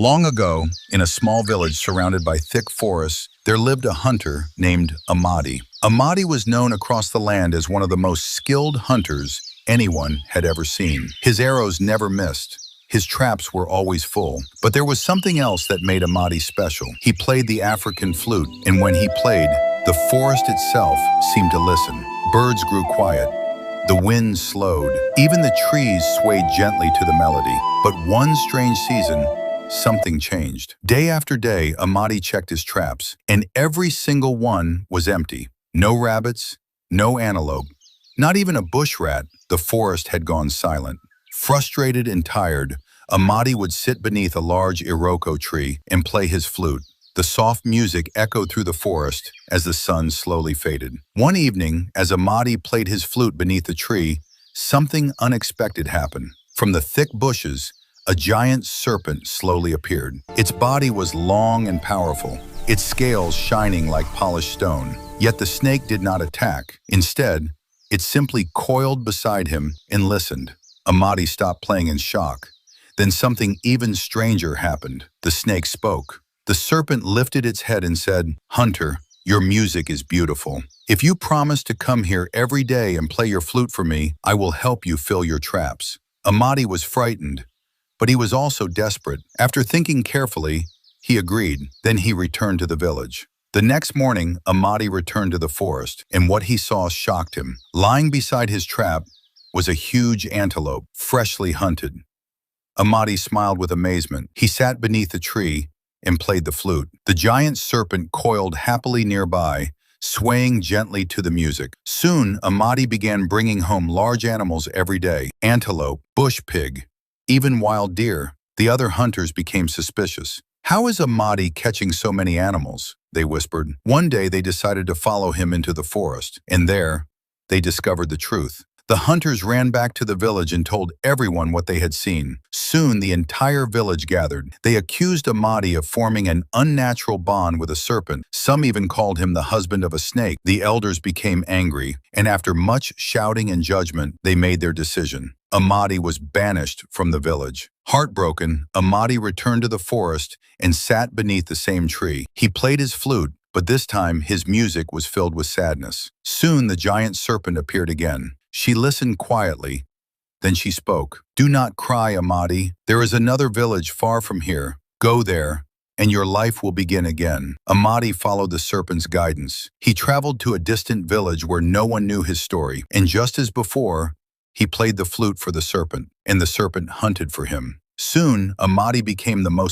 Long ago, in a small village surrounded by thick forests, there lived a hunter named Amadi. Amadi was known across the land as one of the most skilled hunters anyone had ever seen. His arrows never missed. His traps were always full. But there was something else that made Amadi special. He played the African flute, and when he played, the forest itself seemed to listen. Birds grew quiet. The wind slowed. Even the trees swayed gently to the melody. But one strange season, something changed. Day after day, Amadi checked his traps, and every single one was empty. No rabbits, no antelope, not even a bush rat. The forest had gone silent. Frustrated and tired, Amadi would sit beneath a large iroko tree and play his flute. The soft music echoed through the forest as the sun slowly faded. One evening, as Amadi played his flute beneath the tree, something unexpected happened. From the thick bushes, a giant serpent slowly appeared. Its body was long and powerful, its scales shining like polished stone. Yet the snake did not attack. Instead, it simply coiled beside him and listened. Amadi stopped playing in shock. Then something even stranger happened. The snake spoke. The serpent lifted its head and said, "Hunter, your music is beautiful. If you promise to come here every day and play your flute for me, I will help you fill your traps." Amadi was frightened, but he was also desperate. After thinking carefully, he agreed. Then he returned to the village. The next morning, Amadi returned to the forest, and what he saw shocked him. Lying beside his trap was a huge antelope, freshly hunted. Amadi smiled with amazement. He sat beneath the tree and played the flute. The giant serpent coiled happily nearby, swaying gently to the music. Soon, Amadi began bringing home large animals every day: antelope, bush pig, even wild deer. The other hunters became suspicious. "How is Amadi catching so many animals?" they whispered. One day they decided to follow him into the forest, and there they discovered the truth. The hunters ran back to the village and told everyone what they had seen. Soon the entire village gathered. They accused Amadi of forming an unnatural bond with a serpent. Some even called him the husband of a snake. The elders became angry, and after much shouting and judgment, they made their decision. Amadi was banished from the village. Heartbroken, Amadi returned to the forest and sat beneath the same tree. He played his flute, but this time his music was filled with sadness. Soon the giant serpent appeared again. She listened quietly. Then she spoke. "Do not cry, Amadi. There is another village far from here. Go there, and your life will begin again." Amadi followed the serpent's guidance. He traveled to a distant village where no one knew his story, and just as before, he played the flute for the serpent, and the serpent hunted for him. Soon, Amadi became the most